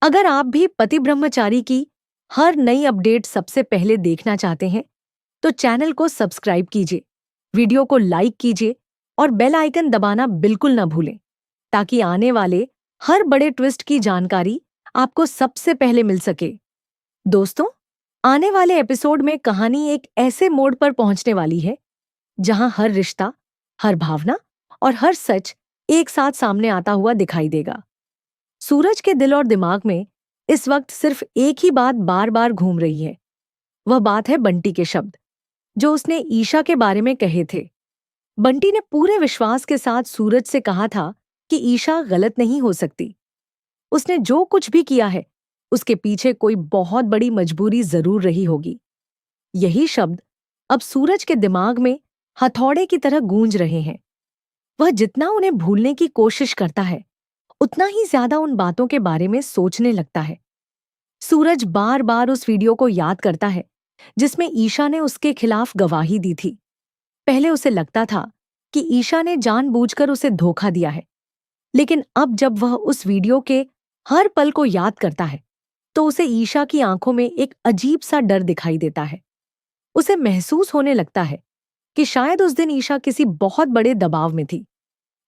अगर आप भी पति ब्रह्मचारी की हर नई अपडेट सबसे पहले देखना चाहते हैं, तो चैनल को सब्सक्राइब कीजिए, वीडियो को लाइक कीजिए और बेल आइकन दबाना बिल्कुल ना भूलें, ताकि आने वाले हर बड़े ट्विस्ट की जानकारी आपको सबसे पहले मिल सके। दोस्तों, आने वाले एपिसोड में कहानी एक ऐसे मोड़ पर पहुंचने वाली है, जहां हर रिश्ता, हर भावना और हर सच एक साथ सामने आता हुआ दिखाई देगा। सूरज के दिल और दिमाग में इस वक्त सिर्फ एक ही बात बार बार घूम रही है। वह बात है बंटी के शब्द, जो उसने ईशा के बारे में कहे थे। बंटी ने पूरे विश्वास के साथ सूरज से कहा था कि ईशा गलत नहीं हो सकती। उसने जो कुछ भी किया है, उसके पीछे कोई बहुत बड़ी मजबूरी जरूर रही होगी। यही शब्द अब सूरज के दिमाग में हथौड़े की तरह गूंज रहे हैं। वह जितना उन्हें भूलने की कोशिश करता है, उतना ही ज्यादा उन बातों के बारे में सोचने लगता है। सूरज बार बार उस वीडियो को याद करता है, जिसमें ईशा ने उसके खिलाफ गवाही दी थी। पहले उसे लगता था कि ईशा ने जानबूझकर उसे धोखा दिया है, लेकिन अब जब वह उस वीडियो के हर पल को याद करता है, तो उसे ईशा की आंखों में एक अजीब सा डर दिखाई देता है। उसे महसूस होने लगता है कि शायद उस दिन ईशा किसी बहुत बड़े दबाव में थी।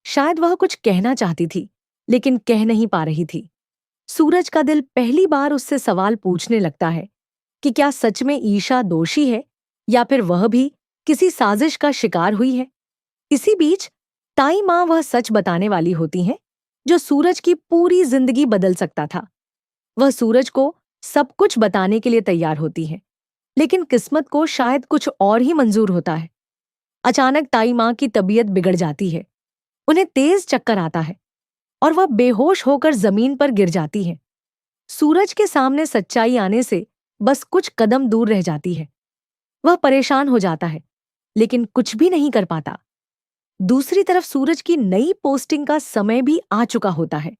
शायद वह कुछ कहना चाहती थी, लेकिन कह नहीं पा रही थी। सूरज का दिल पहली बार उससे सवाल पूछने लगता है कि क्या सच में ईशा दोषी है, या फिर वह भी किसी साजिश का शिकार हुई है। इसी बीच ताई माँ वह सच बताने वाली होती हैं, जो सूरज की पूरी जिंदगी बदल सकता था। वह सूरज को सब कुछ बताने के लिए तैयार होती है, लेकिन किस्मत को शायद कुछ और ही मंजूर होता है। अचानक ताई माँ की तबीयत बिगड़ जाती है। उन्हें तेज चक्कर आता है और वह बेहोश होकर जमीन पर गिर जाती है। सूरज के सामने सच्चाई आने से बस कुछ कदम दूर रह जाती है। वह परेशान हो जाता है, लेकिन कुछ भी नहीं कर पाता। दूसरी तरफ सूरज की नई पोस्टिंग का समय भी आ चुका होता है।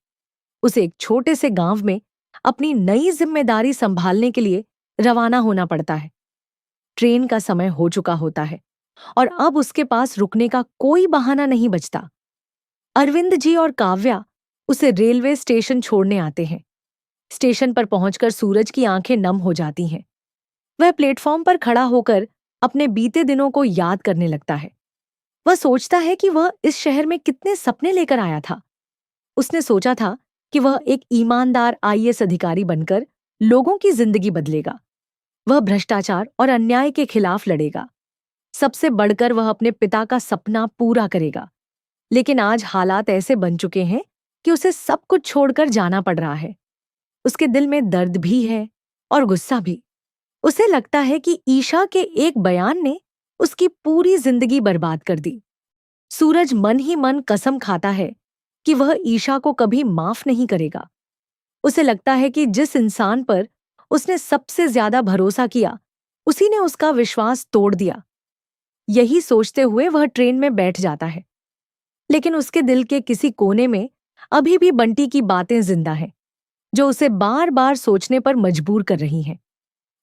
उसे एक छोटे से गांव में अपनी नई जिम्मेदारी संभालने के लिए रवाना होना पड़ता है। ट्रेन का समय हो चुका होता है और अब उसके पास रुकने का कोई बहाना नहीं बचता। अरविंद जी और काव्या उसे रेलवे स्टेशन छोड़ने आते हैं। स्टेशन पर पहुंचकर सूरज की आंखें नम हो जाती हैं। वह प्लेटफॉर्म पर खड़ा होकर अपने बीते दिनों को याद करने लगता है। वह सोचता है कि वह इस शहर में कितने सपने लेकर आया था। उसने सोचा था कि वह एक ईमानदार आईएएस अधिकारी बनकर लोगों की जिंदगी बदलेगा। वह भ्रष्टाचार और अन्याय के खिलाफ लड़ेगा। सबसे बढ़कर वह अपने पिता का सपना पूरा करेगा। लेकिन आज हालात ऐसे बन चुके हैं कि उसे सब कुछ छोड़कर जाना पड़ रहा है। उसके दिल में दर्द भी है और गुस्सा भी। उसे लगता है कि ईशा के एक बयान ने उसकी पूरी जिंदगी बर्बाद कर दी। सूरज मन ही मन कसम खाता है कि वह ईशा को कभी माफ नहीं करेगा। उसे लगता है कि जिस इंसान पर उसने सबसे ज्यादा भरोसा किया, उसी ने उसका विश्वास तोड़ दिया। यही सोचते हुए वह ट्रेन में बैठ जाता है, लेकिन उसके दिल के किसी कोने में अभी भी बंटी की बातें जिंदा हैं, जो उसे बार बार सोचने पर मजबूर कर रही हैं।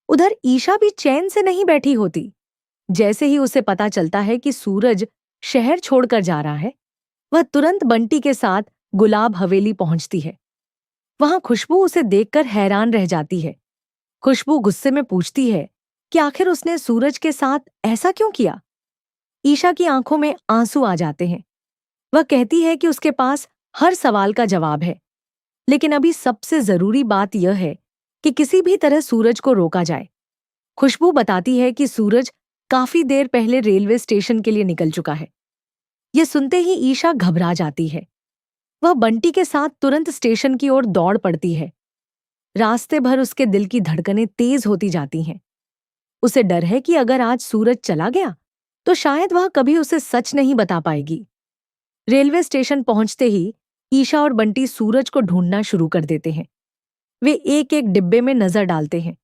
उधर ईशा भी चैन से नहीं बैठी होती। जैसे ही उसे पता चलता है कि सूरज शहर छोड़कर जा रहा है, वह तुरंत बंटी के साथ गुलाब हवेली पहुंचती है। वहां खुशबू उसे देखकर हैरान रह जाती है। खुशबू गुस्से में पूछती है कि आखिर उसने सूरज के साथ ऐसा क्यों किया। ईशा की आंखों में आंसू आ जाते हैं। वह कहती है कि उसके पास हर सवाल का जवाब है, लेकिन अभी सबसे जरूरी बात यह है कि किसी भी तरह सूरज को रोका जाए। खुशबू बताती है कि सूरज काफी देर पहले रेलवे स्टेशन के लिए निकल चुका है। यह सुनते ही ईशा घबरा जाती है। वह बंटी के साथ तुरंत स्टेशन की ओर दौड़ पड़ती है। रास्ते भर उसके दिल की धड़कनें तेज होती जाती हैं। उसे डर है कि अगर आज सूरज चला गया, तो शायद वह कभी उसे सच नहीं बता पाएगी। रेलवे स्टेशन पहुंचते ही ईशा और बंटी सूरज को ढूंढना शुरू कर देते हैं। वे एक एक डिब्बे में नजर डालते हैं,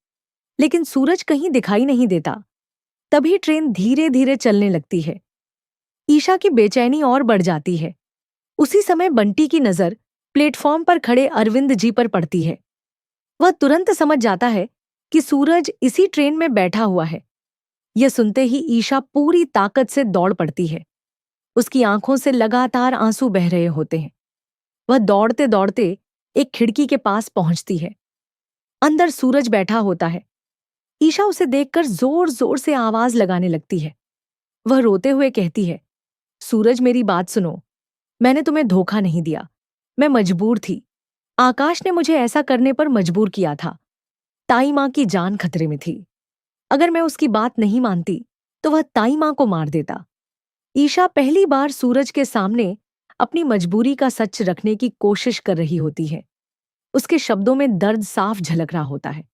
लेकिन सूरज कहीं दिखाई नहीं देता। तभी ट्रेन धीरे धीरे चलने लगती है। ईशा की बेचैनी और बढ़ जाती है। उसी समय बंटी की नजर प्लेटफॉर्म पर खड़े अरविंद जी पर पड़ती है। वह तुरंत समझ जाता है कि सूरज इसी ट्रेन में बैठा हुआ है। यह सुनते ही ईशा पूरी ताकत से दौड़ पड़ती है। उसकी आंखों से लगातार आंसू बह रहे होते हैं। वह दौड़ते दौड़ते एक खिड़की के पास पहुंचती है। अंदर सूरज बैठा होता है। ईशा उसे देखकर जोर जोर से आवाज लगाने लगती है। वह रोते हुए कहती है, सूरज मेरी बात सुनो, मैंने तुम्हें धोखा नहीं दिया, मैं मजबूर थी। आकाश ने मुझे ऐसा करने पर मजबूर किया था। ताई माँ की जान खतरे में थी। अगर मैं उसकी बात नहीं मानती तो वह ताई माँ को मार देता। ईशा पहली बार सूरज के सामने अपनी मजबूरी का सच रखने की कोशिश कर रही होती है। उसके शब्दों में दर्द साफ झलक रहा होता है,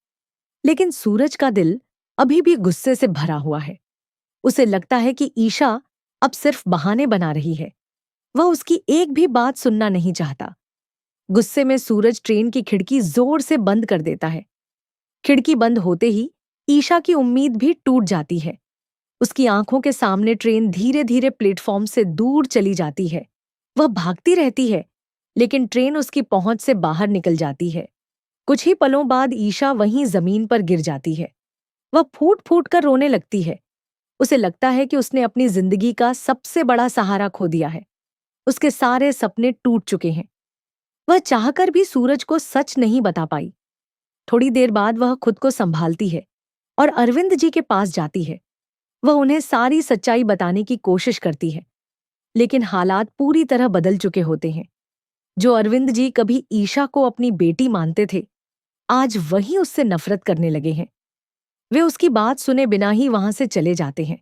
लेकिन सूरज का दिल अभी भी गुस्से से भरा हुआ है। उसे लगता है कि ईशा अब सिर्फ बहाने बना रही है। वह उसकी एक भी बात सुनना नहीं चाहता। गुस्से में सूरज ट्रेन की खिड़की जोर से बंद कर देता है। खिड़की बंद होते ही ईशा की उम्मीद भी टूट जाती है। उसकी आंखों के सामने ट्रेन धीरे धीरे प्लेटफॉर्म से दूर चली जाती है। वह भागती रहती है, लेकिन ट्रेन उसकी पहुंच से बाहर निकल जाती है। कुछ ही पलों बाद ईशा वहीं जमीन पर गिर जाती है। वह फूट फूट कर रोने लगती है। उसे लगता है कि उसने अपनी जिंदगी का सबसे बड़ा सहारा खो दिया है। उसके सारे सपने टूट चुके हैं। वह चाहकर भी सूरज को सच नहीं बता पाई। थोड़ी देर बाद वह खुद को संभालती है और अरविंद जी के पास जाती है। वह उन्हें सारी सच्चाई बताने की कोशिश करती है, लेकिन हालात पूरी तरह बदल चुके होते हैं। जो अरविंद जी कभी ईशा को अपनी बेटी मानते थे, आज वही उससे नफरत करने लगे हैं। वे उसकी बात सुने बिना ही वहां से चले जाते हैं।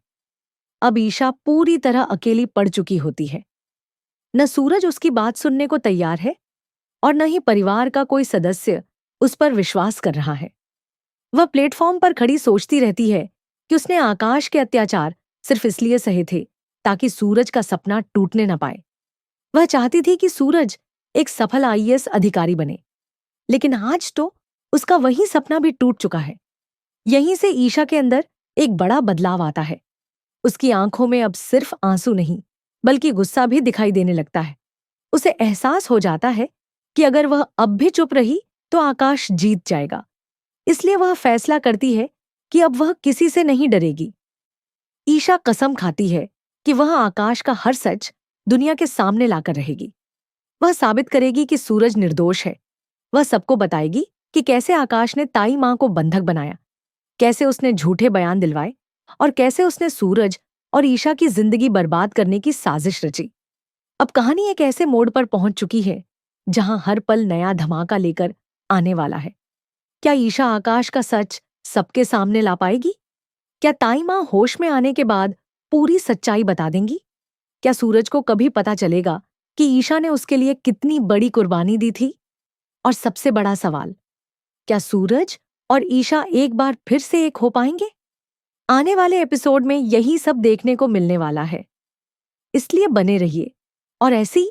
अब ईशा पूरी तरह अकेली पड़ चुकी होती है। न सूरज उसकी बात सुनने को तैयार है और न ही परिवार का कोई सदस्य उस पर विश्वास कर रहा है। वह प्लेटफॉर्म पर खड़ी सोचती रहती है कि उसने आकाश के अत्याचार सिर्फ इसलिए सहे थे ताकि सूरज का सपना टूटने न पाए। वह चाहती थी कि सूरज एक सफल आईएएस अधिकारी बने, लेकिन आज तो उसका वही सपना भी टूट चुका है। यहीं से ईशा के अंदर एक बड़ा बदलाव आता है। उसकी आंखों में अब सिर्फ आंसू नहीं, बल्कि गुस्सा भी दिखाई देने लगता है। उसे एहसास हो जाता है कि अगर वह अब भी चुप रही तो आकाश जीत जाएगा। इसलिए वह फैसला करती है कि अब वह किसी से नहीं डरेगी। ईशा कसम खाती है कि वह आकाश का हर सच दुनिया के सामने लाकर रहेगी। वह साबित करेगी कि सूरज निर्दोष है। वह सबको बताएगी कि कैसे आकाश ने ताई माँ को बंधक बनाया, कैसे उसने झूठे बयान दिलवाए और कैसे उसने सूरज और ईशा की जिंदगी बर्बाद करने की साजिश रची। अब कहानी एक ऐसे मोड़ पर पहुंच चुकी है जहां हर पल नया धमाका लेकर आने वाला है। क्या ईशा आकाश का सच सबके सामने ला पाएगी? क्या ताई माँ होश में आने के बाद पूरी सच्चाई बता देंगी? क्या सूरज को कभी पता चलेगा कि ईशा ने उसके लिए कितनी बड़ी कुर्बानी दी थी? और सबसे बड़ा सवाल, क्या सूरज और ईशा एक बार फिर से एक हो पाएंगे? आने वाले एपिसोड में यही सब देखने को मिलने वाला है। इसलिए बने रहिए और ऐसी